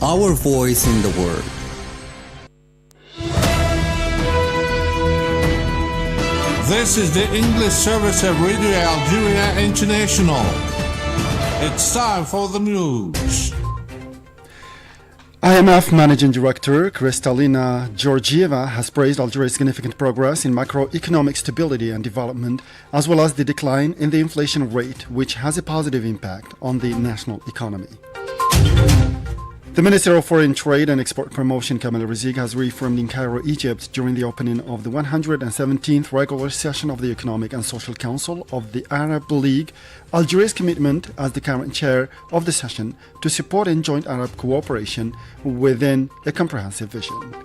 our voice in the world. This is the English service of Radio Algeria International. It's time for the news. IMF Managing Director Kristalina Georgieva has praised Algeria's significant progress in macroeconomic stability and development, as well as the decline in the inflation rate, which has a positive impact on the national economy. The Minister of Foreign Trade and Export Promotion, Kamel Rizig, has reaffirmed in Cairo, Egypt, during the opening of the 117th regular session of the Economic and Social Council of the Arab League, Algeria's commitment as the current chair of the session to support in joint Arab cooperation within a comprehensive vision.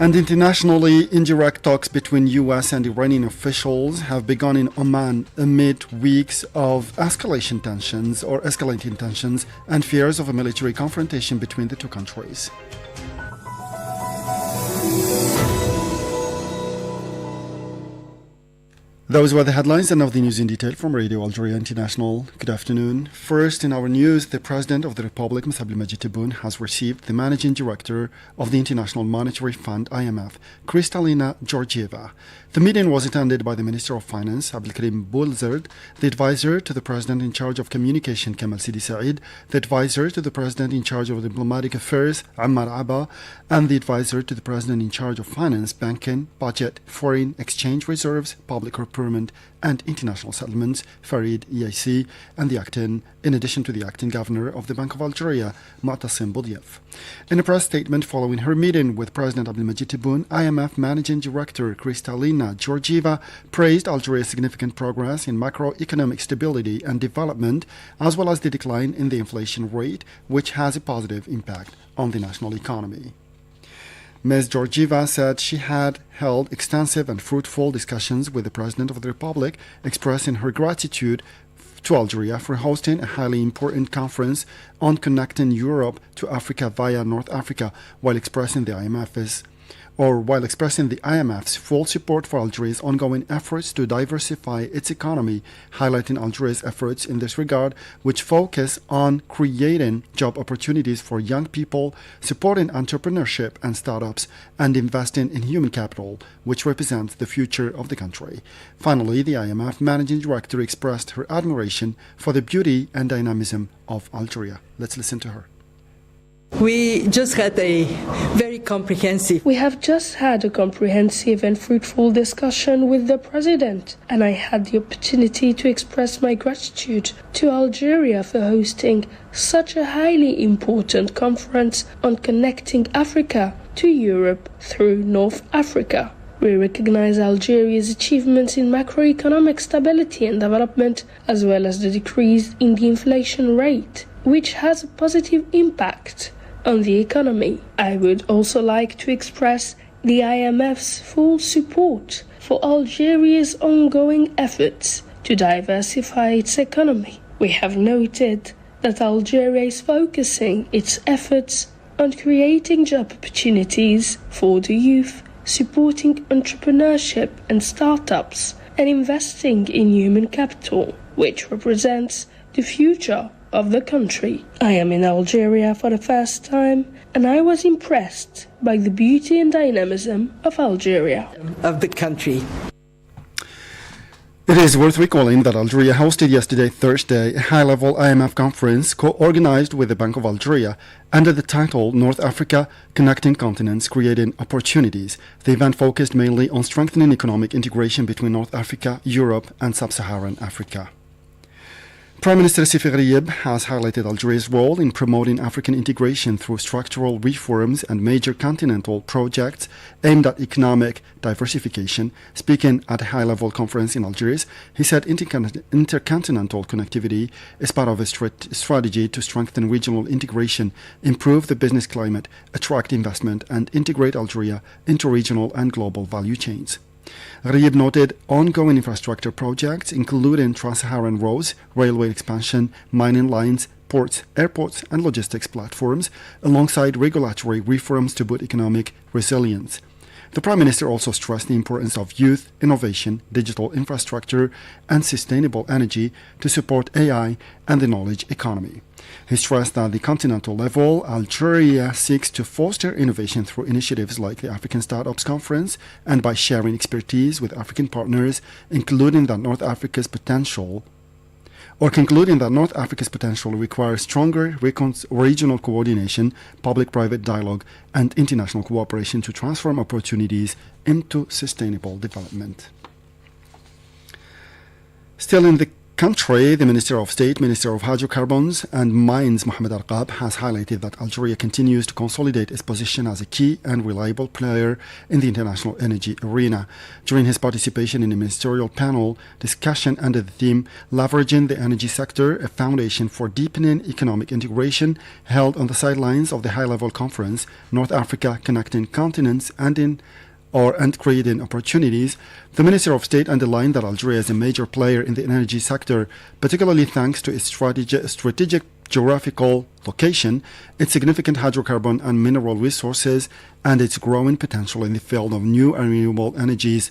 And internationally, indirect talks between U.S. and Iranian officials have begun in Oman amid weeks of escalating tensions and fears of a military confrontation between the two countries. Those were the headlines, and now the news in detail from Radio Algeria International. Good afternoon. First, in our news, the President of the Republic, Ms. Abdelmajid Tebboune, has received the Managing Director of the International Monetary Fund, IMF, Kristalina Georgieva. The meeting was attended by the Minister of Finance, Abdelkarim Boulzerd, the Advisor to the President in charge of Communication, Kamal Sidi Said, the Advisor to the President in charge of Diplomatic Affairs, Ammar Abba, and the Advisor to the President in charge of Finance, Banking, Budget, Foreign Exchange Reserves, Public Procurement, and International Settlements, Farid EIC, and in addition to the acting Governor of the Bank of Algeria, Mu'tasim Boudieff. In a press statement following her meeting with President Abdelmajid Tebboune, IMF Managing Director Kristalina Georgieva praised Algeria's significant progress in macroeconomic stability and development, as well as the decline in the inflation rate, which has a positive impact on the national economy. Ms. Georgieva said she had held extensive and fruitful discussions with the President of the Republic, expressing her gratitude to Algeria for hosting a highly important conference on connecting Europe to Africa via North Africa, while expressing the IMF's full support for Algeria's ongoing efforts to diversify its economy, highlighting Algeria's efforts in this regard, which focus on creating job opportunities for young people, supporting entrepreneurship and startups, and investing in human capital, which represents the future of the country. Finally, the IMF Managing Director expressed her admiration for the beauty and dynamism of Algeria. Let's listen to her. We have just had a comprehensive and fruitful discussion with the President, and I had the opportunity to express my gratitude to Algeria for hosting such a highly important conference on connecting Africa to Europe through North Africa. We recognize Algeria's achievements in macroeconomic stability and development, as well as the decrease in the inflation rate, which has a positive impact on the economy. I would also like to express the IMF's full support for Algeria's ongoing efforts to diversify its economy. We have noted that Algeria is focusing its efforts on creating job opportunities for the youth, supporting entrepreneurship and startups, and investing in human capital, which represents the future of the country. I am in Algeria for the first time, and I was impressed by the beauty and dynamism of Algeria. Of the country. It is worth recalling that Algeria hosted yesterday, Thursday, a high-level IMF conference co-organized with the Bank of Algeria under the title North Africa, Connecting Continents, Creating Opportunities. The event focused mainly on strengthening economic integration between North Africa, Europe, and Sub-Saharan Africa. Prime Minister Seif Gharieb has highlighted Algeria's role in promoting African integration through structural reforms and major continental projects aimed at economic diversification. Speaking at a high-level conference in Algiers, he said intercontinental connectivity is part of a strategy to strengthen regional integration, improve the business climate, attract investment, and integrate Algeria into regional and global value chains. Gharieb noted ongoing infrastructure projects, including trans-Saharan roads, railway expansion, mining lines, ports, airports, and logistics platforms, alongside regulatory reforms to boost economic resilience. The Prime Minister also stressed the importance of youth, innovation, digital infrastructure, and sustainable energy to support AI and the knowledge economy. He stressed that at the continental level, Algeria seeks to foster innovation through initiatives like the African Startups Conference and by sharing expertise with African partners, concluding that North Africa's potential requires stronger regional coordination, public-private dialogue, and international cooperation to transform opportunities into sustainable development. Still in the country, the Minister of State, Minister of Hydrocarbons and Mines, Mohamed Arqab, has highlighted that Algeria continues to consolidate its position as a key and reliable player in the international energy arena. During his participation in a ministerial panel discussion under the theme Leveraging the Energy Sector, a Foundation for Deepening Economic Integration, held on the sidelines of the high-level conference, North Africa Connecting Continents and creating opportunities, the Minister of State underlined that Algeria is a major player in the energy sector, particularly thanks to its strategic geographical location, its significant hydrocarbon and mineral resources, and its growing potential in the field of new and renewable energies.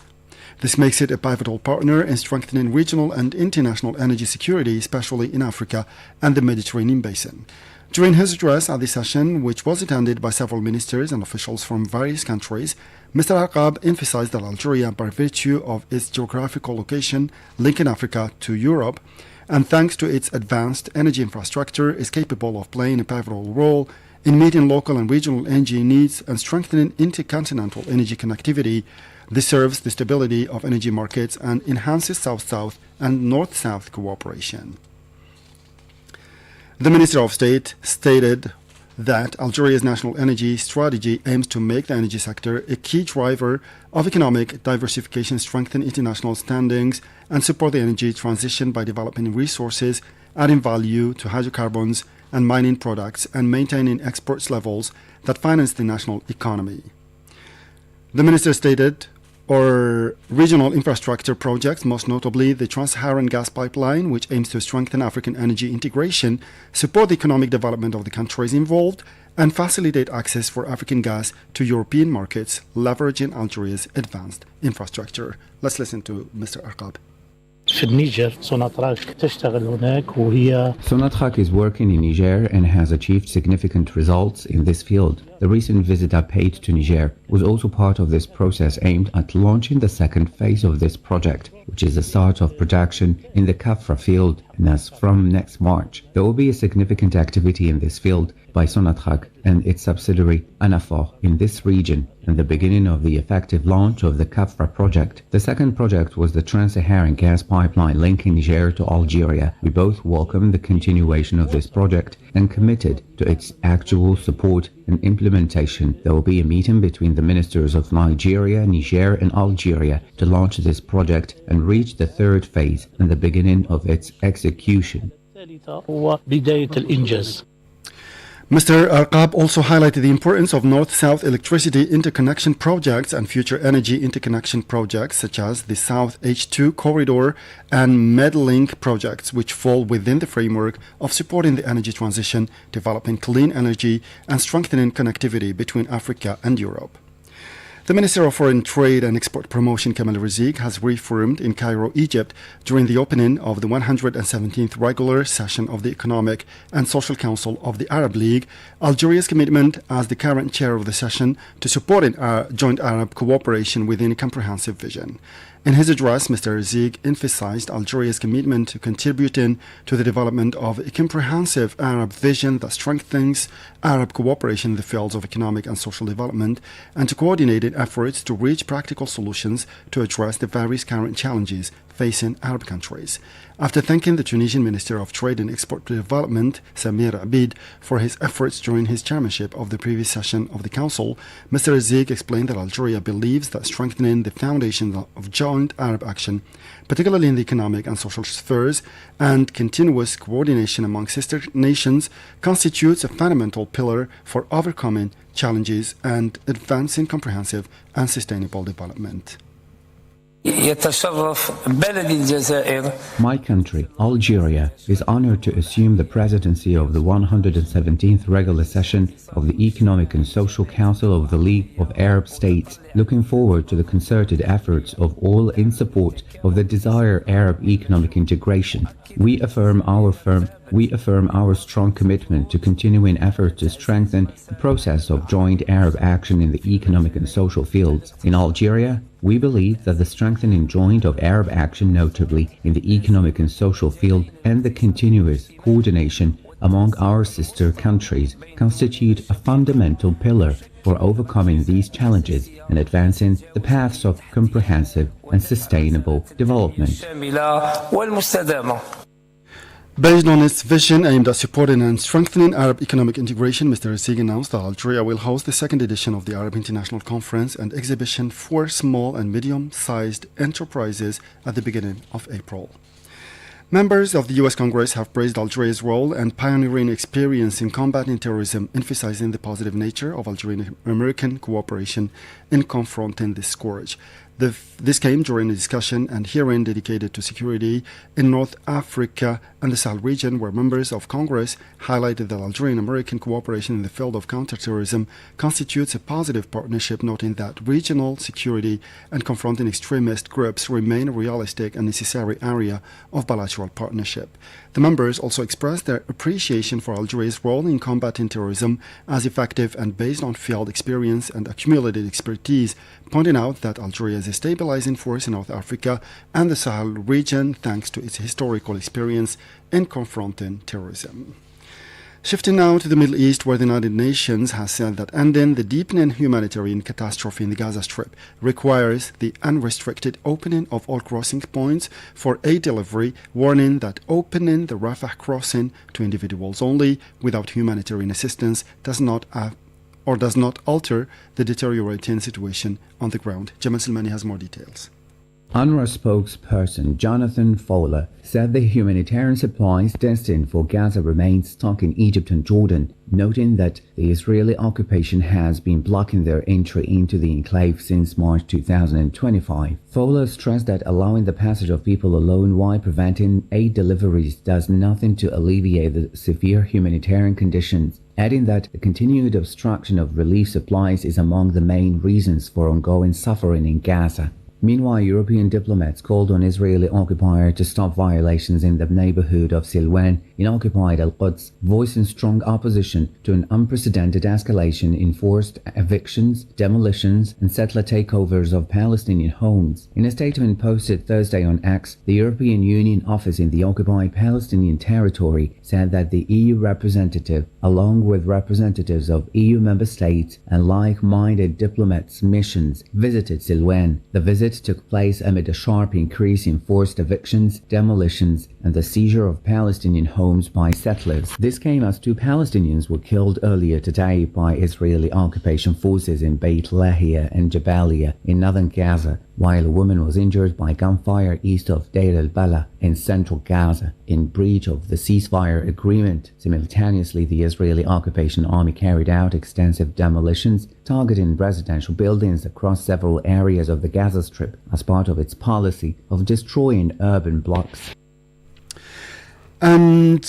This makes it a pivotal partner in strengthening regional and international energy security, especially in Africa and the Mediterranean basin. During his address at the session, which was attended by several ministers and officials from various countries, Mr. Arqab emphasized that Algeria, by virtue of its geographical location linking Africa to Europe, and thanks to its advanced energy infrastructure, is capable of playing a pivotal role in meeting local and regional energy needs and strengthening intercontinental energy connectivity. This serves the stability of energy markets and enhances South-South and North-South cooperation. The Minister of State stated that Algeria's national energy strategy aims to make the energy sector a key driver of economic diversification, strengthen international standings, and support the energy transition by developing resources, adding value to hydrocarbons and mining products, and maintaining exports levels that finance the national economy. The minister stated, or regional infrastructure projects, most notably the Trans-Saharan gas pipeline, which aims to strengthen African energy integration, support the economic development of the countries involved, and facilitate access for African gas to European markets, leveraging Algeria's advanced infrastructure. Let's listen to Mr. Arqab. في النيجر سوناتراك تشتغل هناك وهي Sonatrach is working in Niger and has achieved significant results in this field. The recent visit I paid to Niger was also part of this process aimed at launching the second phase of this project, which is the start of production in the Kafra field, and as from next March. There will be a significant activity in this field by Sonatrach and its subsidiary Anafor in this region, and the beginning of the effective launch of the Kafra project. The second project was the Trans-Saharan gas pipeline linking Niger to Algeria. We both welcome the continuation of this project and committed to its actual support and implementation. There will be a meeting between the ministers of Nigeria, Niger and Algeria to launch this project and reach the third phase and the beginning of its execution. Mr. Arqab also highlighted the importance of North-South electricity interconnection projects and future energy interconnection projects such as the South H2 corridor and Medlink projects, which fall within the framework of supporting the energy transition, developing clean energy, and strengthening connectivity between Africa and Europe. The Minister of Foreign Trade and Export Promotion, Kamal Rizieq, has reaffirmed in Cairo, Egypt, during the opening of the 117th regular session of the Economic and Social Council of the Arab League, Algeria's commitment as the current chair of the session to supporting joint Arab cooperation within a comprehensive vision. In his address, Mr. Rizieq emphasized Algeria's commitment to contributing to the development of a comprehensive Arab vision that strengthens Arab cooperation in the fields of economic and social development, and to coordinated efforts to reach practical solutions to address the various current challenges facing Arab countries. After thanking the Tunisian Minister of Trade and Export Development, Samir Abid, for his efforts during his chairmanship of the previous session of the Council, Mr. Rizieq explained that Algeria believes that strengthening the foundations of joint Arab action, particularly in the economic and social spheres, and continuous coordination among sister nations, constitutes a fundamental pillar for overcoming challenges and advancing comprehensive and sustainable development. يتشرف بلد الجزائر. My country, Algeria, is honored to assume the presidency of the 117th regular session of the Economic and Social Council of the League of Arab States, looking forward to the concerted efforts of all in support of the desired Arab economic integration. We affirm our strong commitment to continuing efforts to strengthen the process of joint Arab action in the economic and social fields. In Algeria, we believe that the strengthening joint of Arab action, notably in the economic and social field, and the continuous coordination among our sister countries constitute a fundamental pillar for overcoming these challenges and advancing the paths of comprehensive and sustainable development. الشاملة والمستدامة. Based on its vision aimed at supporting and strengthening Arab economic integration, Mr. Rassig announced that Algeria will host the second edition of the Arab International Conference and Exhibition for Small and Medium-Sized Enterprises at the beginning of April. Members of the U.S. Congress have praised Algeria's role and pioneering experience in combating terrorism, emphasizing the positive nature of Algerian-American cooperation in confronting this scourge. This came during a discussion and hearing dedicated to security in North Africa and the Sahel region, where members of Congress highlighted that Algerian-American cooperation in the field of counterterrorism constitutes a positive partnership, noting that regional security and confronting extremist groups remain a realistic and necessary area of bilateral partnership. The members also expressed their appreciation for Algeria's role in combating terrorism as effective and based on field experience and accumulated expertise, pointing out that Algeria is a stabilizing force in North Africa and the Sahel region thanks to its historical experience in confronting terrorism. Shifting now to the Middle East, where the United Nations has said that ending the deepening humanitarian catastrophe in the Gaza Strip requires the unrestricted opening of all crossing points for aid delivery, warning that opening the Rafah crossing to individuals only without humanitarian assistance does not alter the deteriorating situation on the ground. Jamal Silmani has more details. UNRWA spokesperson Jonathan Fowler said the humanitarian supplies destined for Gaza remain stuck in Egypt and Jordan, noting that the Israeli occupation has been blocking their entry into the enclave since March 2025. Fowler stressed that allowing the passage of people alone while preventing aid deliveries does nothing to alleviate the severe humanitarian conditions, adding that the continued obstruction of relief supplies is among the main reasons for ongoing suffering in Gaza. Meanwhile, European diplomats called on Israeli occupiers to stop violations in the neighborhood of Silwan in occupied Al-Quds, voicing strong opposition to an unprecedented escalation in forced evictions, demolitions, and settler takeovers of Palestinian homes. In a statement posted Thursday on X, the European Union office in the occupied Palestinian territory said that the EU representative, along with representatives of EU member states and like-minded diplomats' missions, visited Silwan. The visit took place amid a sharp increase in forced evictions, demolitions, and the seizure of Palestinian homes by settlers. This came as 2 Palestinians were killed earlier today by Israeli occupation forces in Beit Lahia and Jabalia in northern Gaza, while a woman was injured by gunfire east of Deir al-Bala in central Gaza, in breach of the ceasefire agreement. Simultaneously, the Israeli occupation army carried out extensive demolitions targeting residential buildings across several areas of the Gaza Strip as part of its policy of destroying urban blocks. And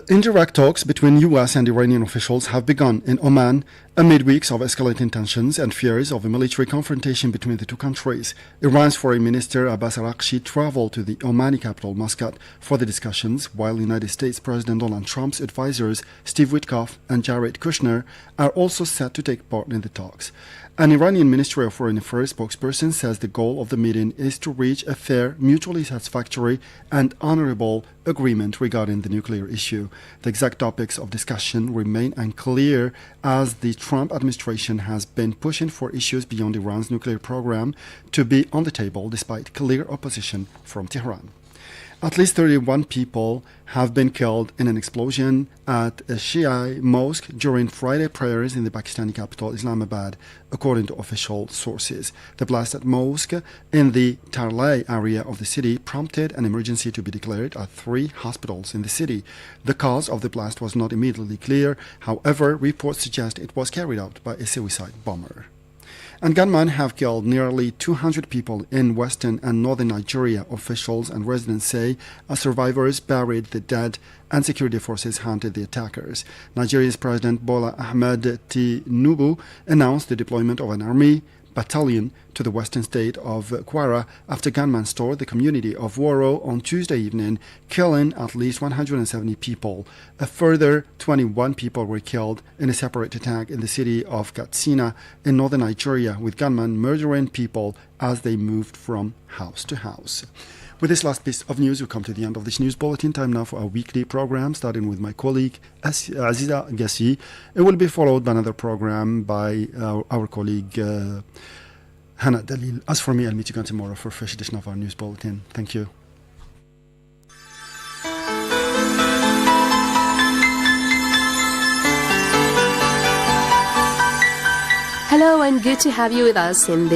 indirect talks between U.S. and Iranian officials have begun in Oman amid weeks of escalating tensions and fears of a military confrontation between the two countries. Iran's Foreign Minister Abbas Araghchi traveled to the Omani capital Muscat for the discussions, while United States President Donald Trump's advisors Steve Witkoff and Jared Kushner are also set to take part in the talks. An Iranian Ministry of Foreign Affairs spokesperson says the goal of the meeting is to reach a fair, mutually satisfactory, and honorable agreement regarding the nuclear issue. The exact topics of discussion remain unclear, as the Trump administration has been pushing for issues beyond Iran's nuclear program to be on the table despite clear opposition from Tehran. At least 31 people have been killed in an explosion at a Shia mosque during Friday prayers in the Pakistani capital Islamabad, according to official sources. The blast at mosque in the Tarlay area of the city prompted an emergency to be declared at 3 hospitals in the city. The cause of the blast was not immediately clear. However, reports suggest it was carried out by a suicide bomber. And gunmen have killed nearly 200 people in western and northern Nigeria, officials and residents say, as survivors buried the dead and security forces hunted the attackers. Nigeria's President Bola Ahmed Tinubu announced the deployment of an army battalion to the western state of Kwara after gunmen stormed the community of Woro on Tuesday evening, killing at least 170 people. A further 21 people were killed in a separate attack in the city of Katsina in northern Nigeria, with gunmen murdering people as they moved from house to house. With this last piece of news, we come to the end of this news bulletin. Time now for our weekly program, starting with my colleague Aziza Gassi. It will be followed by another program by our colleague Hannah Dalil. As for me, I'll meet you again tomorrow for a fresh edition of our news bulletin. Thank you. Hello, and good to have you with us in this